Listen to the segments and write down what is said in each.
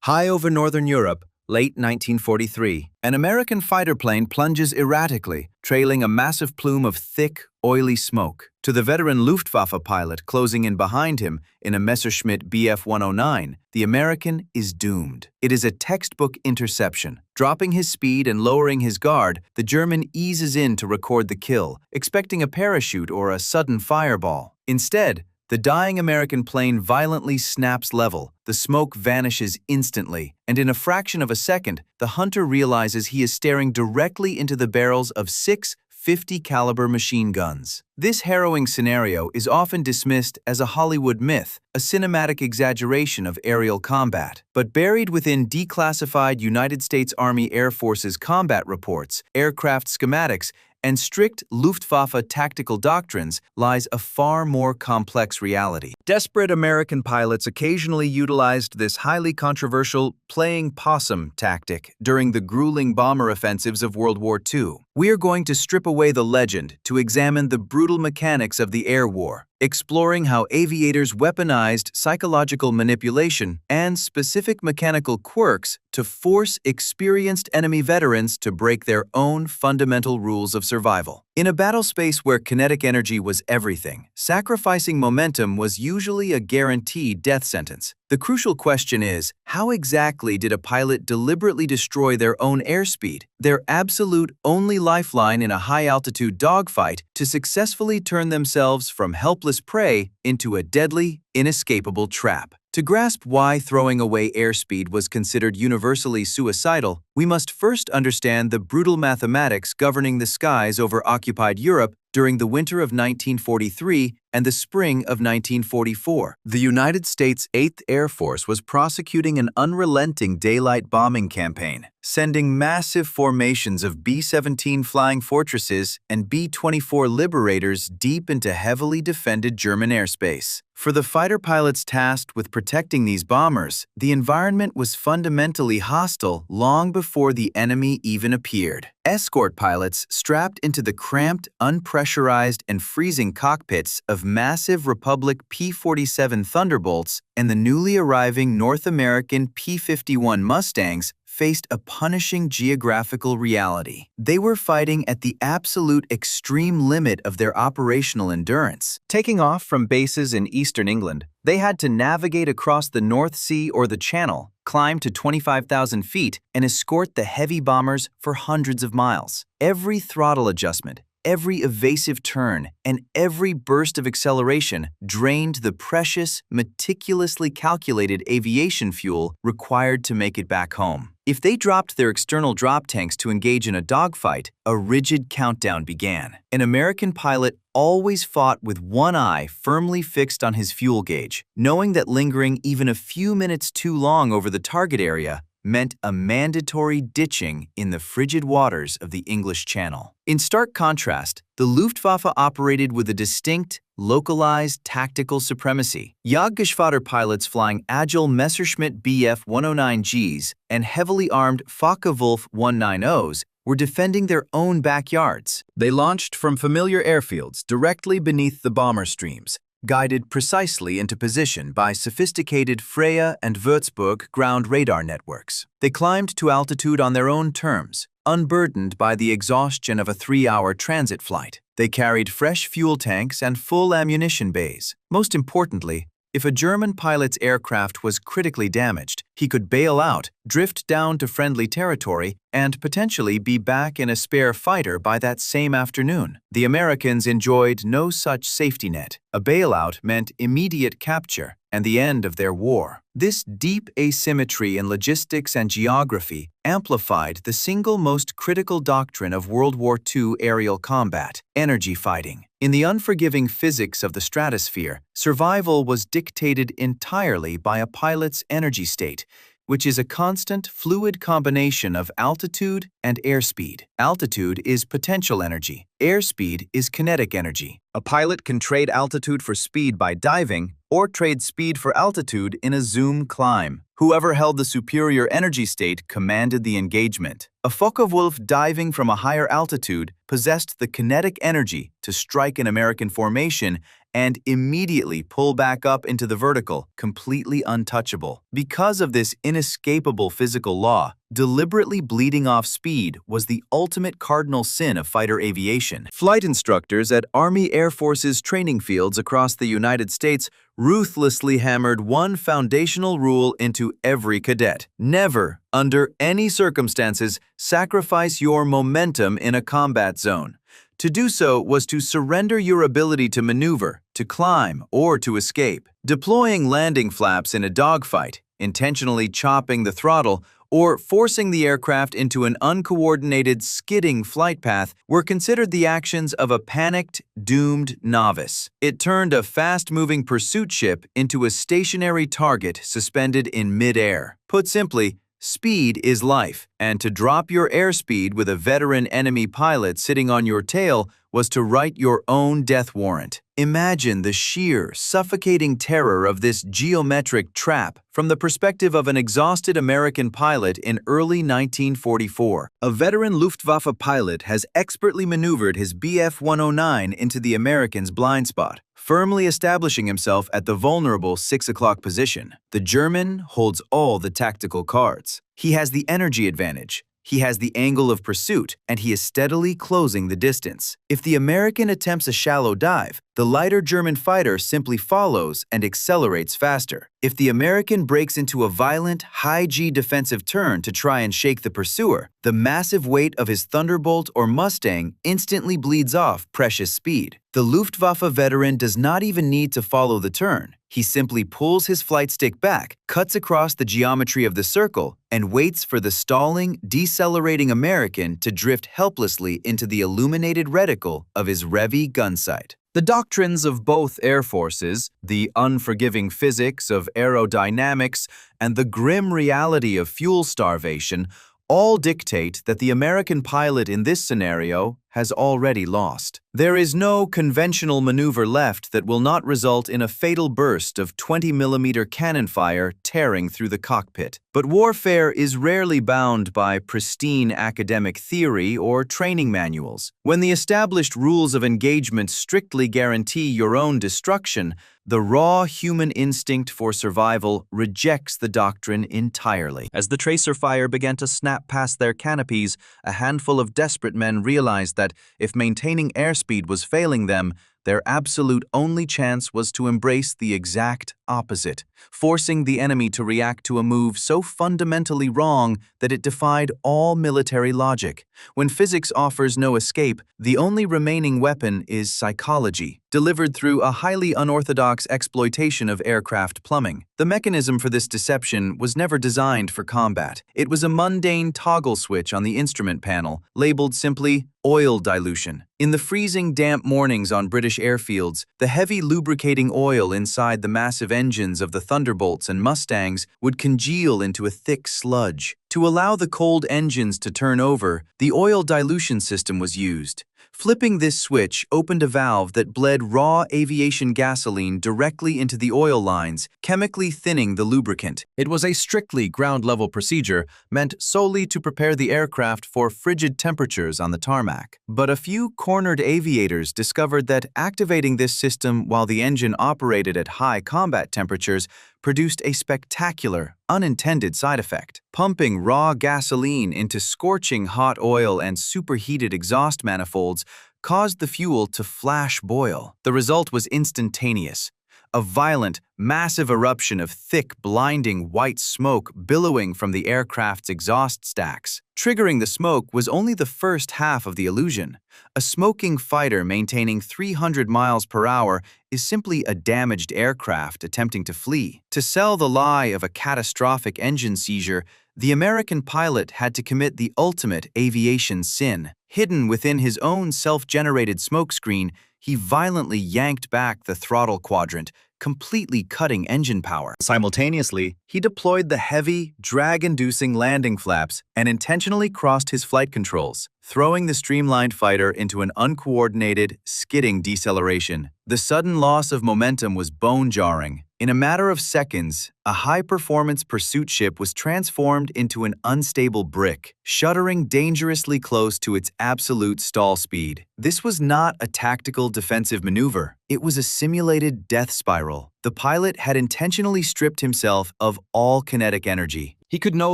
High over northern Europe, late 1943, an American fighter plane plunges erratically, trailing a massive plume of thick, oily smoke. To the veteran Luftwaffe pilot closing in behind him in a Messerschmitt Bf 109, the American is doomed. It is a textbook interception. Dropping his speed and lowering his guard, the German eases in to record the kill, expecting a parachute or a sudden fireball. Instead, the dying American plane violently snaps level, the smoke vanishes instantly, and in a fraction of a second, the hunter realizes he is staring directly into the barrels of 6 .50-caliber machine guns. This harrowing scenario is often dismissed as a Hollywood myth, a cinematic exaggeration of aerial combat. But buried within declassified United States Army Air Force's combat reports, aircraft schematics, and strict Luftwaffe tactical doctrines lies a far more complex reality. Desperate American pilots occasionally utilized this highly controversial playing possum tactic during the grueling bomber offensives of World War II. We are going to strip away the legend to examine the brutal mechanics of the air war, exploring how aviators weaponized psychological manipulation and specific mechanical quirks to force experienced enemy veterans to break their own fundamental rules of survival. In a battle space where kinetic energy was everything, sacrificing momentum was usually a guaranteed death sentence. The crucial question is, how exactly did a pilot deliberately destroy their own airspeed, their absolute only lifeline in a high-altitude dogfight, to successfully turn themselves from helpless prey into a deadly, inescapable trap? To grasp why throwing away airspeed was considered universally suicidal, we must first understand the brutal mathematics governing the skies over occupied Europe during the winter of 1943 and the spring of 1944. The United States 8th Air Force was prosecuting an unrelenting daylight bombing campaign, sending massive formations of B-17 Flying Fortresses and B-24 Liberators deep into heavily defended German airspace. For the fighter pilots tasked with protecting these bombers, the environment was fundamentally hostile long before the enemy even appeared. Escort pilots strapped into the cramped, unpressurized, and freezing cockpits of massive Republic P-47 Thunderbolts and the newly arriving North American P-51 Mustangs faced a punishing geographical reality. They were fighting at the absolute extreme limit of their operational endurance. Taking off from bases in eastern England, they had to navigate across the North Sea or the Channel, climb to 25,000 feet, and escort the heavy bombers for hundreds of miles. Every throttle adjustment, every evasive turn, and every burst of acceleration drained the precious, meticulously calculated aviation fuel required to make it back home. If they dropped their external drop tanks to engage in a dogfight, a rigid countdown began. An American pilot always fought with one eye firmly fixed on his fuel gauge, knowing that lingering even a few minutes too long over the target area meant a mandatory ditching in the frigid waters of the English Channel. In stark contrast, the Luftwaffe operated with a distinct, localized tactical supremacy. Jagdgeschwader pilots flying agile Messerschmitt Bf 109Gs and heavily armed Focke-Wulf 190s were defending their own backyards. They launched from familiar airfields directly beneath the bomber streams, guided precisely into position by sophisticated Freya and Würzburg ground radar networks. They climbed to altitude on their own terms, unburdened by the exhaustion of a 3-hour transit flight. They carried fresh fuel tanks and full ammunition bays. Most importantly, if a German pilot's aircraft was critically damaged, he could bail out, drift down to friendly territory, and potentially be back in a spare fighter by that same afternoon. The Americans enjoyed no such safety net. A bailout meant immediate capture and the end of their war. This deep asymmetry in logistics and geography amplified the single most critical doctrine of World War II aerial combat: energy fighting. In the unforgiving physics of the stratosphere, survival was dictated entirely by a pilot's energy state, which is a constant, fluid combination of altitude and airspeed. Altitude is potential energy. Airspeed is kinetic energy. A pilot can trade altitude for speed by diving, or trade speed for altitude in a zoom climb. Whoever held the superior energy state commanded the engagement. A Focke-Wulf diving from a higher altitude possessed the kinetic energy to strike an American formation and immediately pull back up into the vertical, completely untouchable. Because of this inescapable physical law, deliberately bleeding off speed was the ultimate cardinal sin of fighter aviation. Flight instructors at Army Air Force's training fields across the United States ruthlessly hammered one foundational rule into every cadet: never, under any circumstances, sacrifice your momentum in a combat zone. To do so was to surrender your ability to maneuver, to climb, or to escape. Deploying landing flaps in a dogfight, intentionally chopping the throttle, or forcing the aircraft into an uncoordinated, skidding flight path were considered the actions of a panicked, doomed novice. It turned a fast-moving pursuit ship into a stationary target suspended in mid-air. Put simply, speed is life, and to drop your airspeed with a veteran enemy pilot sitting on your tail was to write your own death warrant. Imagine the sheer, suffocating terror of this geometric trap from the perspective of an exhausted American pilot in early 1944. A veteran Luftwaffe pilot has expertly maneuvered his Bf-109 into the Americans' blind spot, firmly establishing himself at the vulnerable 6 o'clock position. The German holds all the tactical cards. He has the energy advantage. He has the angle of pursuit, and he is steadily closing the distance. If the American attempts a shallow dive, the lighter German fighter simply follows and accelerates faster. If the American breaks into a violent, high-G defensive turn to try and shake the pursuer, the massive weight of his Thunderbolt or Mustang instantly bleeds off precious speed. The Luftwaffe veteran does not even need to follow the turn. He simply pulls his flight stick back, cuts across the geometry of the circle, and waits for the stalling, decelerating American to drift helplessly into the illuminated reticle of his Revy gun sight. The doctrines of both air forces, the unforgiving physics of aerodynamics and the grim reality of fuel starvation, all dictate that the American pilot in this scenario has already lost. There is no conventional maneuver left that will not result in a fatal burst of 20mm cannon fire tearing through the cockpit. But warfare is rarely bound by pristine academic theory or training manuals. When the established rules of engagement strictly guarantee your own destruction, the raw human instinct for survival rejects the doctrine entirely. As the tracer fire began to snap past their canopies, a handful of desperate men realized that if maintaining airspeed was failing them, their absolute only chance was to embrace the exact opposite, forcing the enemy to react to a move so fundamentally wrong that it defied all military logic. When physics offers no escape, the only remaining weapon is psychology, delivered through a highly unorthodox exploitation of aircraft plumbing. The mechanism for this deception was never designed for combat. It was a mundane toggle switch on the instrument panel, labeled simply oil dilution. In the freezing damp mornings on British airfields, the heavy lubricating oil inside the massive engines of the Thunderbolts and Mustangs would congeal into a thick sludge. To allow the cold engines to turn over, the oil dilution system was used. Flipping this switch opened a valve that bled raw aviation gasoline directly into the oil lines, chemically thinning the lubricant. It was a strictly ground-level procedure meant solely to prepare the aircraft for frigid temperatures on the tarmac. But a few cornered aviators discovered that activating this system while the engine operated at high combat temperatures produced a spectacular, unintended side effect. Pumping raw gasoline into scorching hot oil and superheated exhaust manifolds caused the fuel to flash boil. The result was instantaneous. A violent, massive eruption of thick, blinding white smoke billowing from the aircraft's exhaust stacks. Triggering the smoke was only the first half of the illusion. A smoking fighter maintaining 300 miles per hour is simply a damaged aircraft attempting to flee. To sell the lie of a catastrophic engine seizure, the American pilot had to commit the ultimate aviation sin. Hidden within his own self-generated smokescreen, he violently yanked back the throttle quadrant, completely cutting engine power. Simultaneously, he deployed the heavy, drag-inducing landing flaps and intentionally crossed his flight controls, throwing the streamlined fighter into an uncoordinated, skidding deceleration. The sudden loss of momentum was bone-jarring. In a matter of seconds, a high-performance pursuit ship was transformed into an unstable brick, shuddering dangerously close to its absolute stall speed. This was not a tactical defensive maneuver. It was a simulated death spiral. The pilot had intentionally stripped himself of all kinetic energy. He could no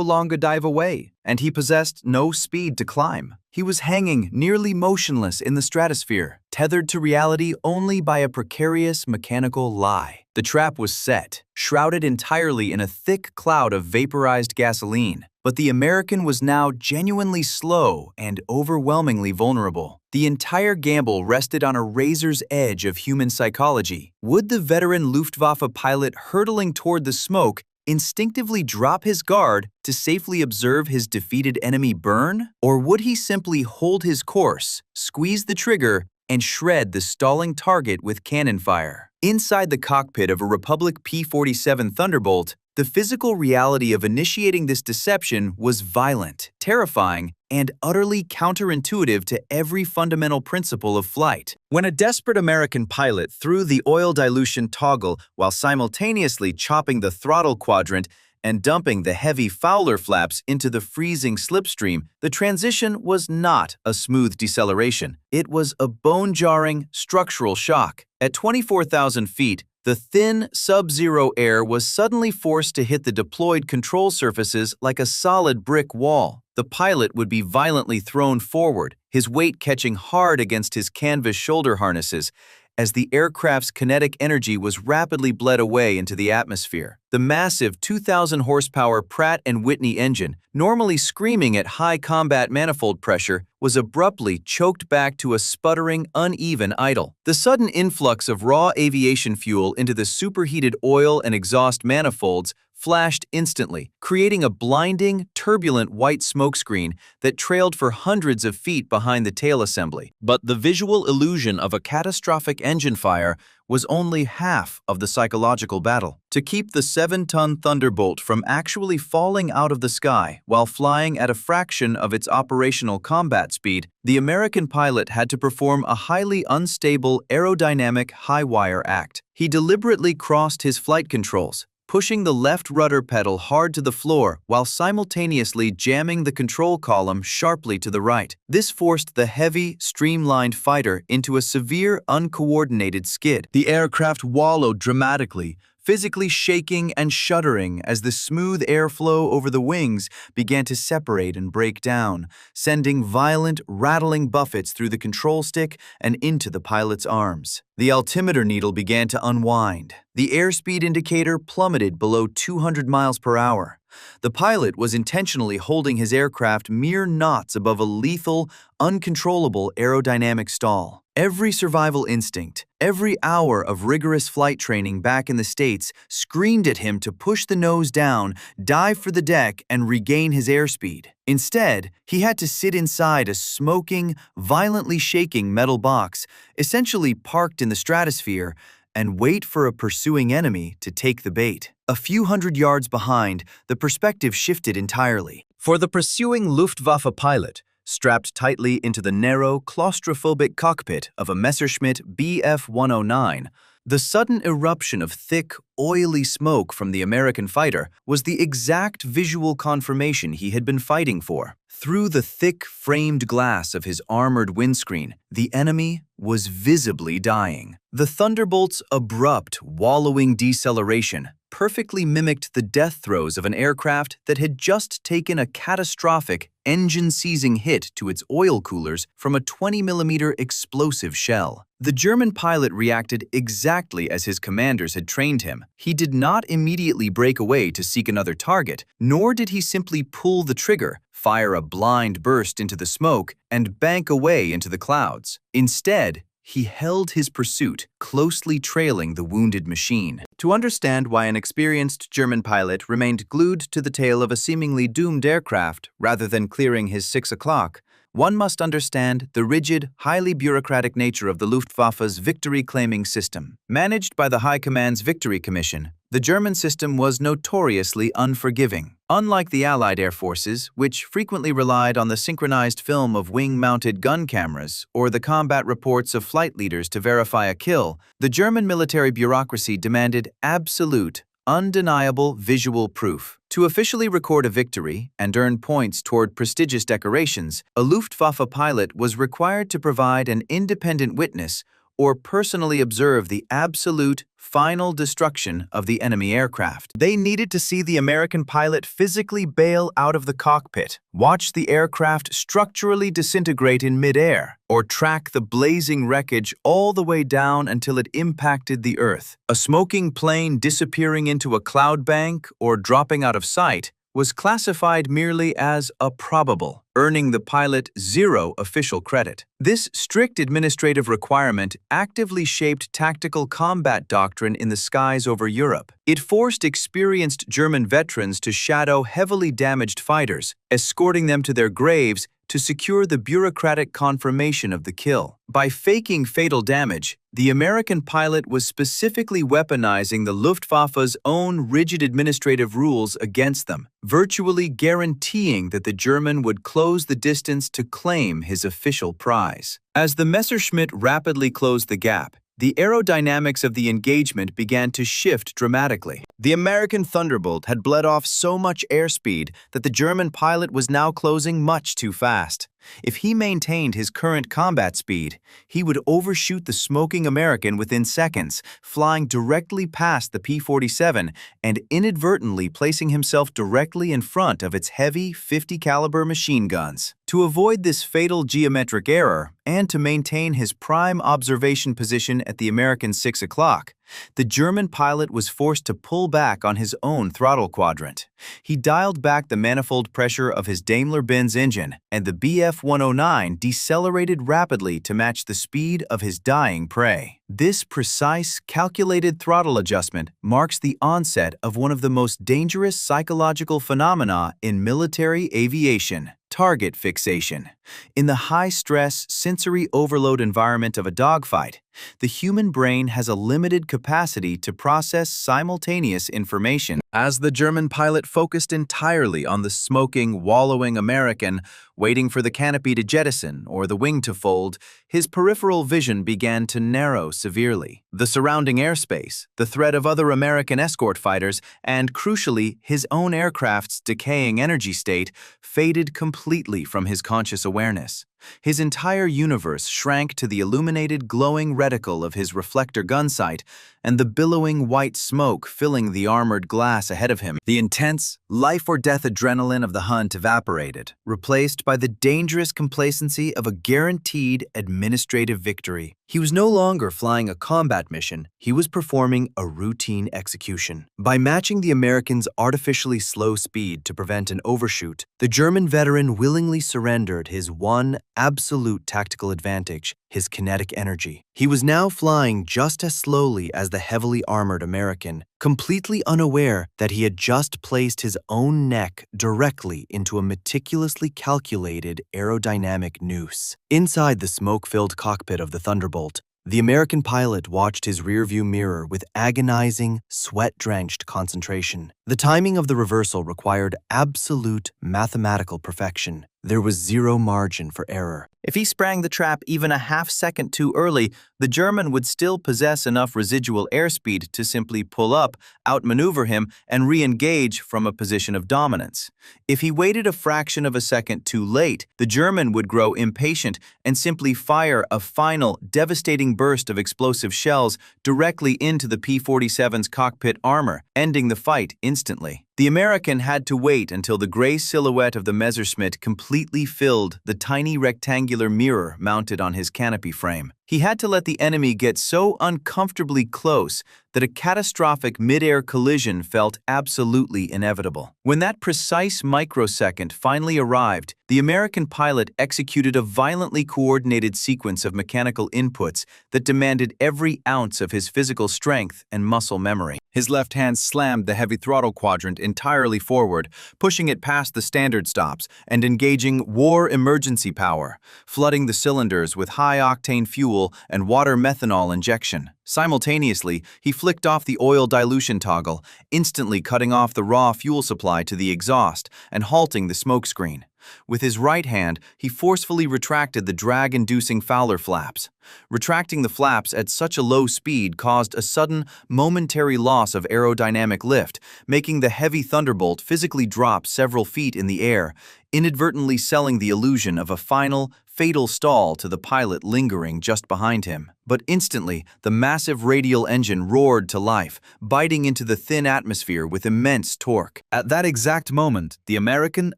longer dive away, and he possessed no speed to climb. He was hanging nearly motionless in the stratosphere, tethered to reality only by a precarious mechanical lie. The trap was set, shrouded entirely in a thick cloud of vaporized gasoline. But the American was now genuinely slow and overwhelmingly vulnerable. The entire gamble rested on a razor's edge of human psychology. Would the veteran Luftwaffe pilot hurtling toward the smoke instinctively drop his guard to safely observe his defeated enemy burn? Or would he simply hold his course, squeeze the trigger, and shred the stalling target with cannon fire? Inside the cockpit of a Republic P-47 Thunderbolt, the physical reality of initiating this deception was violent, terrifying, and utterly counterintuitive to every fundamental principle of flight. When a desperate American pilot threw the oil dilution toggle while simultaneously chopping the throttle quadrant and dumping the heavy Fowler flaps into the freezing slipstream, the transition was not a smooth deceleration. It was a bone-jarring structural shock. At 24,000 feet, the thin, sub-zero air was suddenly forced to hit the deployed control surfaces like a solid brick wall. The pilot would be violently thrown forward, his weight catching hard against his canvas shoulder harnesses, as the aircraft's kinetic energy was rapidly bled away into the atmosphere. The massive 2,000 horsepower Pratt & Whitney engine, normally screaming at high combat manifold pressure, was abruptly choked back to a sputtering, uneven idle. The sudden influx of raw aviation fuel into the superheated oil and exhaust manifolds flashed instantly, creating a blinding, turbulent white smokescreen that trailed for hundreds of feet behind the tail assembly. But the visual illusion of a catastrophic engine fire was only half of the psychological battle. To keep the 7-ton Thunderbolt from actually falling out of the sky while flying at a fraction of its operational combat speed, the American pilot had to perform a highly unstable aerodynamic high-wire act. He deliberately crossed his flight controls, pushing the left rudder pedal hard to the floor while simultaneously jamming the control column sharply to the right. This forced the heavy, streamlined fighter into a severe, uncoordinated skid. The aircraft wallowed dramatically, physically shaking and shuddering as the smooth airflow over the wings began to separate and break down, sending violent, rattling buffets through the control stick and into the pilot's arms. The altimeter needle began to unwind. The airspeed indicator plummeted below 200 miles per hour. The pilot was intentionally holding his aircraft mere knots above a lethal, uncontrollable aerodynamic stall. Every survival instinct, every hour of rigorous flight training back in the States screamed at him to push the nose down, dive for the deck, and regain his airspeed. Instead, he had to sit inside a smoking, violently shaking metal box, essentially parked in the stratosphere, and wait for a pursuing enemy to take the bait. A few hundred yards behind, the perspective shifted entirely. For the pursuing Luftwaffe pilot, strapped tightly into the narrow, claustrophobic cockpit of a Messerschmitt Bf-109, the sudden eruption of thick, oily smoke from the American fighter was the exact visual confirmation he had been fighting for. Through the thick, framed glass of his armored windscreen, the enemy was visibly dying. The Thunderbolt's abrupt, wallowing deceleration perfectly mimicked the death throes of an aircraft that had just taken a catastrophic, engine-seizing hit to its oil coolers from a 20mm explosive shell. The German pilot reacted exactly as his commanders had trained him. He did not immediately break away to seek another target, nor did he simply pull the trigger, fire a blind burst into the smoke, and bank away into the clouds. Instead, he held his pursuit, closely trailing the wounded machine. To understand why an experienced German pilot remained glued to the tail of a seemingly doomed aircraft rather than clearing his 6 o'clock, one must understand the rigid, highly bureaucratic nature of the Luftwaffe's victory-claiming system. Managed by the High Command's Victory Commission, the German system was notoriously unforgiving. Unlike the Allied air forces, which frequently relied on the synchronized film of wing-mounted gun cameras or the combat reports of flight leaders to verify a kill, the German military bureaucracy demanded absolute, undeniable visual proof. To officially record a victory and earn points toward prestigious decorations, a Luftwaffe pilot was required to provide an independent witness or personally observe the absolute, final destruction of the enemy aircraft. They needed to see the American pilot physically bail out of the cockpit, watch the aircraft structurally disintegrate in midair, or track the blazing wreckage all the way down until it impacted the Earth. A smoking plane disappearing into a cloud bank or dropping out of sight was classified merely as a probable, earning the pilot zero official credit. This strict administrative requirement actively shaped tactical combat doctrine in the skies over Europe. It forced experienced German veterans to shadow heavily damaged fighters, escorting them to their graves to secure the bureaucratic confirmation of the kill. By faking fatal damage, the American pilot was specifically weaponizing the Luftwaffe's own rigid administrative rules against them, virtually guaranteeing that the German would close the distance to claim his official prize. As the Messerschmitt rapidly closed the gap, the aerodynamics of the engagement began to shift dramatically. The American Thunderbolt had bled off so much airspeed that the German pilot was now closing much too fast. If he maintained his current combat speed, he would overshoot the smoking American within seconds, flying directly past the P-47 and inadvertently placing himself directly in front of its heavy 50-caliber machine guns. To avoid this fatal geometric error and to maintain his prime observation position at the American 6 o'clock, the German pilot was forced to pull back on his own throttle quadrant. He dialed back the manifold pressure of his Daimler-Benz engine, and the Bf-109 decelerated rapidly to match the speed of his dying prey. This precise, calculated throttle adjustment marks the onset of one of the most dangerous psychological phenomena in military aviation: target fixation. In the high-stress, sensory overload environment of a dogfight, the human brain has a limited capacity to process simultaneous information. As the German pilot focused entirely on the smoking, wallowing American, waiting for the canopy to jettison or the wing to fold, his peripheral vision began to narrow severely. The surrounding airspace, the threat of other American escort fighters, and, crucially, his own aircraft's decaying energy state faded completely from his conscious awareness. His entire universe shrank to the illuminated, glowing reticle of his reflector gun sight and the billowing white smoke filling the armored glass ahead of him. The intense, life-or-death adrenaline of the hunt evaporated, replaced by the dangerous complacency of a guaranteed administrative victory. He was no longer flying a combat mission, he was performing a routine execution. By matching the Americans' artificially slow speed to prevent an overshoot, the German veteran willingly surrendered his one absolute tactical advantage, his kinetic energy. He was now flying just as slowly as the heavily armored American, completely unaware that he had just placed his own neck directly into a meticulously calculated aerodynamic noose. Inside the smoke-filled cockpit of the Thunderbolt, the American pilot watched his rearview mirror with agonizing, sweat-drenched concentration. The timing of the reversal required absolute mathematical perfection. There was zero margin for error. If he sprang the trap even a half-second too early, the German would still possess enough residual airspeed to simply pull up, outmaneuver him, and re-engage from a position of dominance. If he waited a fraction of a second too late, the German would grow impatient and simply fire a final, devastating burst of explosive shells directly into the P-47's cockpit armor, ending the fight instantly. The American had to wait until the gray silhouette of the Messerschmitt completely filled the tiny rectangular mirror mounted on his canopy frame. He had to let the enemy get so uncomfortably close that a catastrophic mid-air collision felt absolutely inevitable. When that precise microsecond finally arrived, the American pilot executed a violently coordinated sequence of mechanical inputs that demanded every ounce of his physical strength and muscle memory. His left hand slammed the heavy throttle quadrant entirely forward, pushing it past the standard stops and engaging war emergency power, flooding the cylinders with high-octane fuel and water methanol injection. Simultaneously, he flicked off the oil dilution toggle, instantly cutting off the raw fuel supply to the exhaust and halting the smokescreen. With his right hand, he forcefully retracted the drag-inducing Fowler flaps. Retracting the flaps at such a low speed caused a sudden, momentary loss of aerodynamic lift, making the heavy Thunderbolt physically drop several feet in the air, inadvertently selling the illusion of a final, fatal stall to the pilot lingering just behind him. But instantly, the massive radial engine roared to life, biting into the thin atmosphere with immense torque. At that exact moment, the American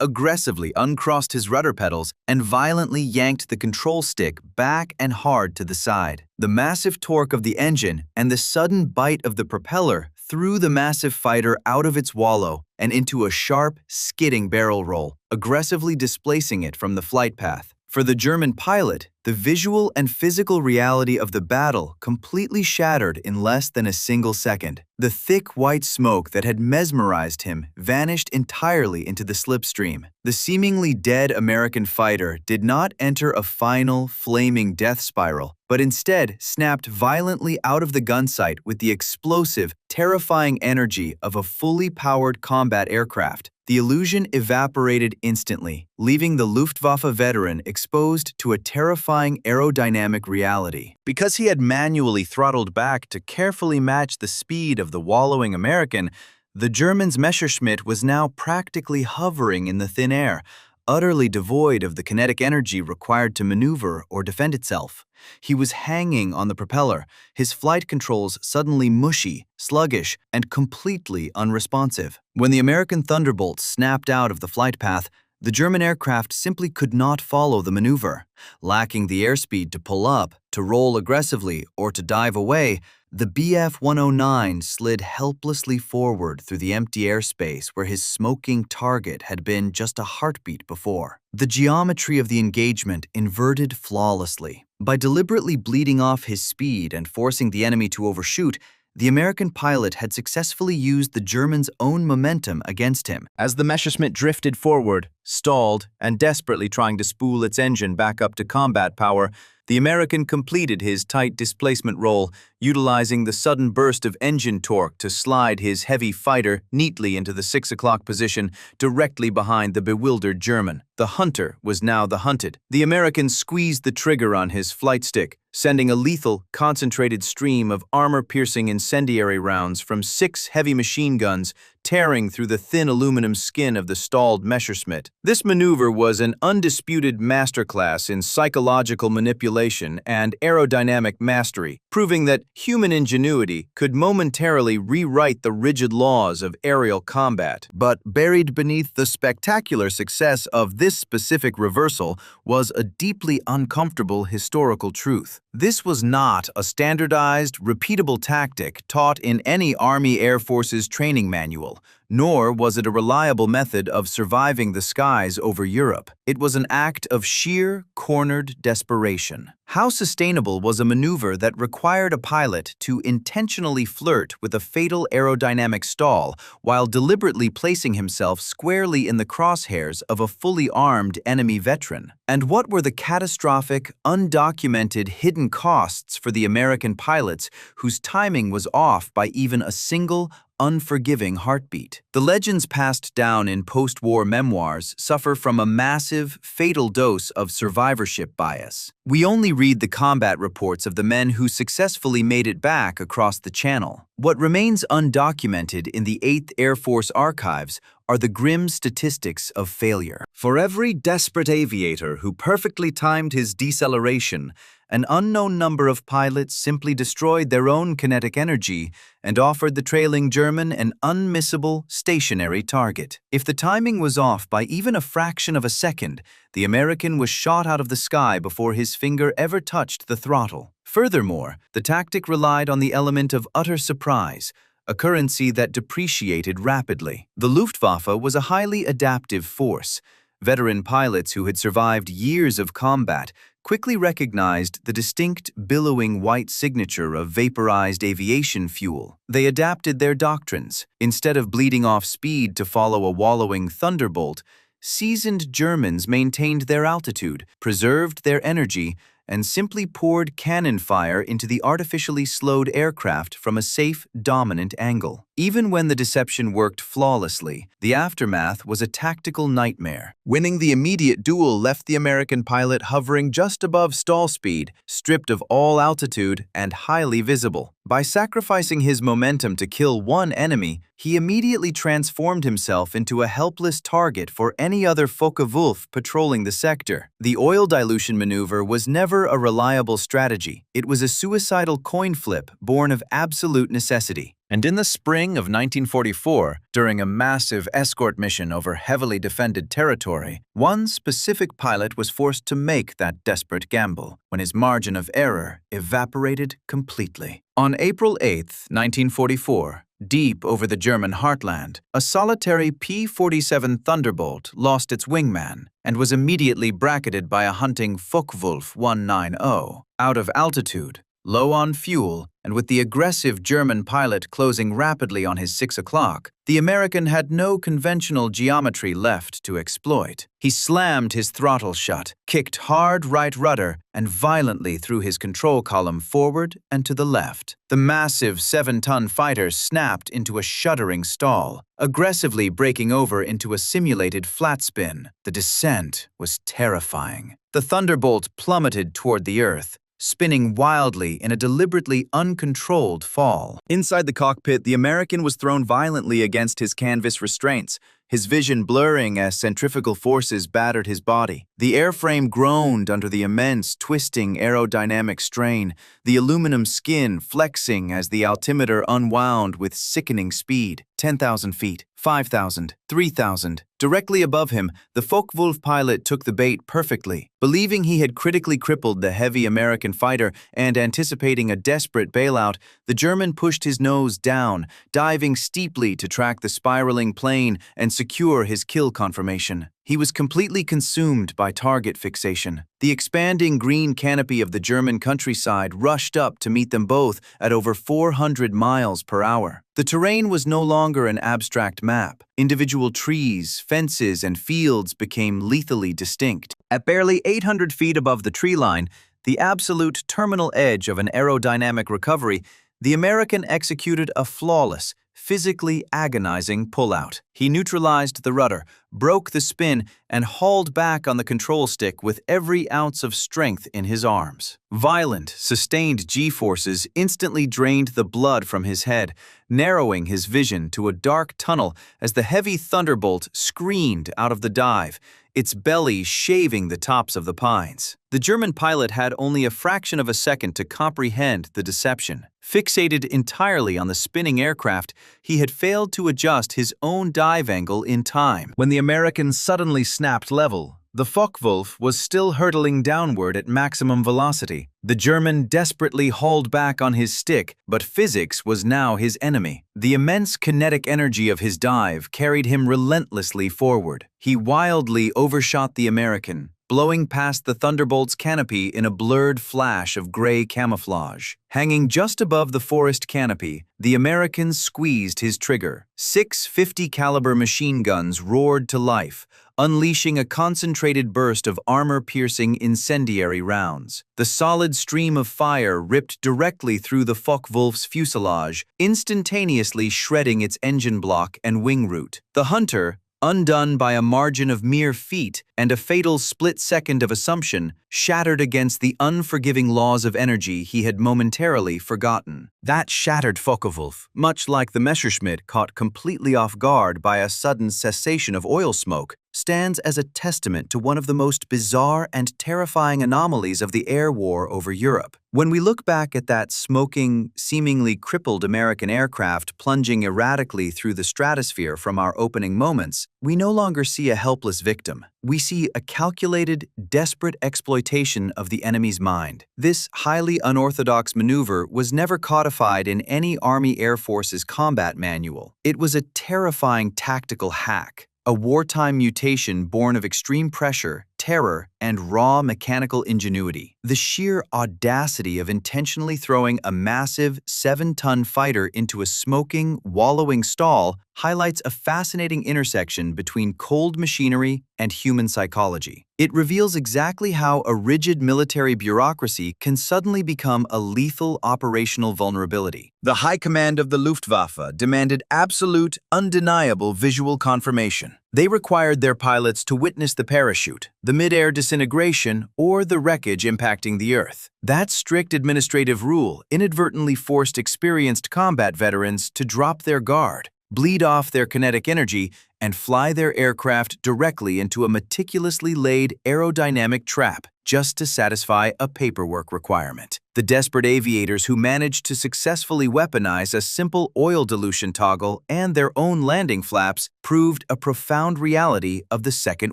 aggressively uncrossed his rudder pedals and violently yanked the control stick back and hard to the side. The massive torque of the engine and the sudden bite of the propeller threw the massive fighter out of its wallow and into a sharp, skidding barrel roll, aggressively displacing it from the flight path. For the German pilot, the visual and physical reality of the battle completely shattered in less than a single second. The thick white smoke that had mesmerized him vanished entirely into the slipstream. The seemingly dead American fighter did not enter a final, flaming death spiral, but instead snapped violently out of the gun sight with the explosive, terrifying energy of a fully powered combat aircraft. The illusion evaporated instantly, leaving the Luftwaffe veteran exposed to a terrifying aerodynamic reality. Because he had manually throttled back to carefully match the speed of the wallowing American, the German's Messerschmitt was now practically hovering in the thin air, utterly devoid of the kinetic energy required to maneuver or defend itself. He was hanging on the propeller, his flight controls suddenly mushy, sluggish, and completely unresponsive. When the American Thunderbolt snapped out of the flight path, the German aircraft simply could not follow the maneuver. Lacking the airspeed to pull up, to roll aggressively, or to dive away, the Bf-109 slid helplessly forward through the empty airspace where his smoking target had been just a heartbeat before. The geometry of the engagement inverted flawlessly. By deliberately bleeding off his speed and forcing the enemy to overshoot, the American pilot had successfully used the German's own momentum against him. As the Messerschmitt drifted forward, stalled, and desperately trying to spool its engine back up to combat power, the American completed his tight displacement roll, utilizing the sudden burst of engine torque to slide his heavy fighter neatly into the 6 o'clock position directly behind the bewildered German. The hunter was now the hunted. The American squeezed the trigger on his flight stick, sending a lethal, concentrated stream of armor-piercing incendiary rounds from 6 heavy machine guns tearing through the thin aluminum skin of the stalled Messerschmitt. This maneuver was an undisputed masterclass in psychological manipulation and aerodynamic mastery, proving that human ingenuity could momentarily rewrite the rigid laws of aerial combat. But buried beneath the spectacular success of this specific reversal was a deeply uncomfortable historical truth. This was not a standardized, repeatable tactic taught in any Army Air Force's training manual, nor was it a reliable method of surviving the skies over Europe. It was an act of sheer, cornered desperation. How sustainable was a maneuver that required a pilot to intentionally flirt with a fatal aerodynamic stall while deliberately placing himself squarely in the crosshairs of a fully armed enemy veteran? And what were the catastrophic, undocumented hidden costs for the American pilots whose timing was off by even a single, unforgiving heartbeat? The legends passed down in post-war memoirs suffer from a massive, fatal dose of survivorship bias. We only read the combat reports of the men who successfully made it back across the channel. What remains undocumented in the 8th Air Force archives are the grim statistics of failure. For every desperate aviator who perfectly timed his deceleration, an unknown number of pilots simply destroyed their own kinetic energy and offered the trailing German an unmissable, stationary target. If the timing was off by even a fraction of a second, the American was shot out of the sky before his finger ever touched the throttle. Furthermore, the tactic relied on the element of utter surprise, a currency that depreciated rapidly. The Luftwaffe was a highly adaptive force. Veteran pilots who had survived years of combat quickly recognized the distinct billowing white signature of vaporized aviation fuel. They adapted their doctrines. Instead of bleeding off speed to follow a wallowing Thunderbolt, seasoned Germans maintained their altitude, preserved their energy, and simply poured cannon fire into the artificially slowed aircraft from a safe, dominant angle. Even when the deception worked flawlessly, the aftermath was a tactical nightmare. Winning the immediate duel left the American pilot hovering just above stall speed, stripped of all altitude and highly visible. By sacrificing his momentum to kill one enemy, he immediately transformed himself into a helpless target for any other Focke-Wulf patrolling the sector. The oil dilution maneuver was never a reliable strategy. It was a suicidal coin flip born of absolute necessity. And in the spring of 1944, during a massive escort mission over heavily defended territory, one specific pilot was forced to make that desperate gamble when his margin of error evaporated completely. On April 8, 1944, deep over the German heartland, a solitary P-47 Thunderbolt lost its wingman and was immediately bracketed by a hunting Focke-Wulf 190. Out of altitude, low on fuel, and with the aggressive German pilot closing rapidly on his 6 o'clock, the American had no conventional geometry left to exploit. He slammed his throttle shut, kicked hard right rudder, and violently threw his control column forward and to the left. The massive 7-ton fighter snapped into a shuddering stall, aggressively breaking over into a simulated flat spin. The descent was terrifying. The Thunderbolt plummeted toward the earth, spinning wildly in a deliberately uncontrolled fall. Inside the cockpit, the American was thrown violently against his canvas restraints, his vision blurring as centrifugal forces battered his body. The airframe groaned under the immense, twisting aerodynamic strain, the aluminum skin flexing as the altimeter unwound with sickening speed. 10,000 feet, 5,000, 3,000. Directly above him, the Focke-Wulf pilot took the bait perfectly. Believing he had critically crippled the heavy American fighter and anticipating a desperate bailout, the German pushed his nose down, diving steeply to track the spiraling plane and secure his kill confirmation. He was completely consumed by target fixation. The expanding green canopy of the German countryside rushed up to meet them both at over 400 miles per hour. The terrain was no longer an abstract map. Individual trees, fences, and fields became lethally distinct. At barely 800 feet above the tree line, the absolute terminal edge of an aerodynamic recovery, the American executed a flawless, physically agonizing pullout. He neutralized the rudder, broke the spin, and hauled back on the control stick with every ounce of strength in his arms. Violent, sustained G-forces instantly drained the blood from his head, narrowing his vision to a dark tunnel as the heavy Thunderbolt screamed out of the dive, its belly shaving the tops of the pines. The German pilot had only a fraction of a second to comprehend the deception. Fixated entirely on the spinning aircraft, he had failed to adjust his own dive angle in time. When the American suddenly snapped level, the Focke-Wulf was still hurtling downward at maximum velocity. The German desperately hauled back on his stick, but physics was now his enemy. The immense kinetic energy of his dive carried him relentlessly forward. He wildly overshot the American, blowing past the Thunderbolt's canopy in a blurred flash of gray camouflage. Hanging just above the forest canopy, the American squeezed his trigger. 6 50-caliber machine guns roared to life, unleashing a concentrated burst of armor-piercing incendiary rounds. The solid stream of fire ripped directly through the Focke-Wulf's fuselage, instantaneously shredding its engine block and wing root. The Hunter, undone by a margin of mere feet and a fatal split second of assumption, shattered against the unforgiving laws of energy he had momentarily forgotten. That shattered Focke-Wulf, much like the Messerschmitt caught completely off guard by a sudden cessation of oil smoke, stands as a testament to one of the most bizarre and terrifying anomalies of the air war over Europe. When we look back at that smoking, seemingly crippled American aircraft plunging erratically through the stratosphere from our opening moments, we no longer see a helpless victim. We see a calculated, desperate exploitation of the enemy's mind. This highly unorthodox maneuver was never codified in any Army Air Force's combat manual. It was a terrifying tactical hack, a wartime mutation born of extreme pressure, terror, and raw mechanical ingenuity. The sheer audacity of intentionally throwing a massive 7-ton fighter into a smoking, wallowing stall highlights a fascinating intersection between cold machinery and human psychology. It reveals exactly how a rigid military bureaucracy can suddenly become a lethal operational vulnerability. The High Command of the Luftwaffe demanded absolute, undeniable visual confirmation. They required their pilots to witness the parachute, the mid-air disintegration, or the wreckage impacting the Earth. That strict administrative rule inadvertently forced experienced combat veterans to drop their guard, bleed off their kinetic energy, and fly their aircraft directly into a meticulously laid aerodynamic trap just to satisfy a paperwork requirement. The desperate aviators who managed to successfully weaponize a simple oil dilution toggle and their own landing flaps proved a profound reality of the Second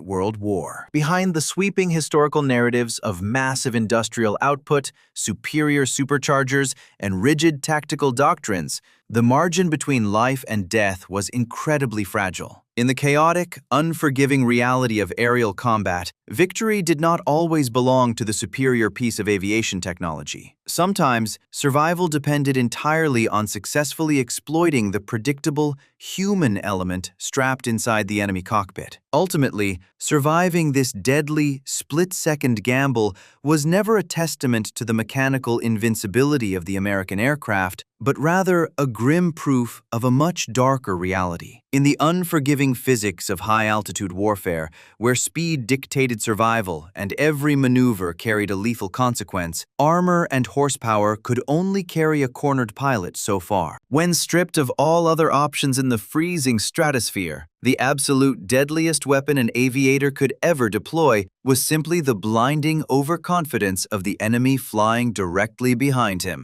World War. Behind the sweeping historical narratives of massive industrial output, superior superchargers, and rigid tactical doctrines, the margin between life and death was incredibly fragile. In the chaotic, unforgiving reality of aerial combat, victory did not always belong to the superior piece of aviation technology. Sometimes, survival depended entirely on successfully exploiting the predictable, human element strapped inside the enemy cockpit. Ultimately, surviving this deadly, split-second gamble was never a testament to the mechanical invincibility of the American aircraft, but rather a grim proof of a much darker reality. In the unforgiving physics of high-altitude warfare, where speed dictated survival and every maneuver carried a lethal consequence, armor and horsepower could only carry a cornered pilot so far. When stripped of all other options in the freezing stratosphere, the absolute deadliest weapon an aviator could ever deploy was simply the blinding overconfidence of the enemy flying directly behind him.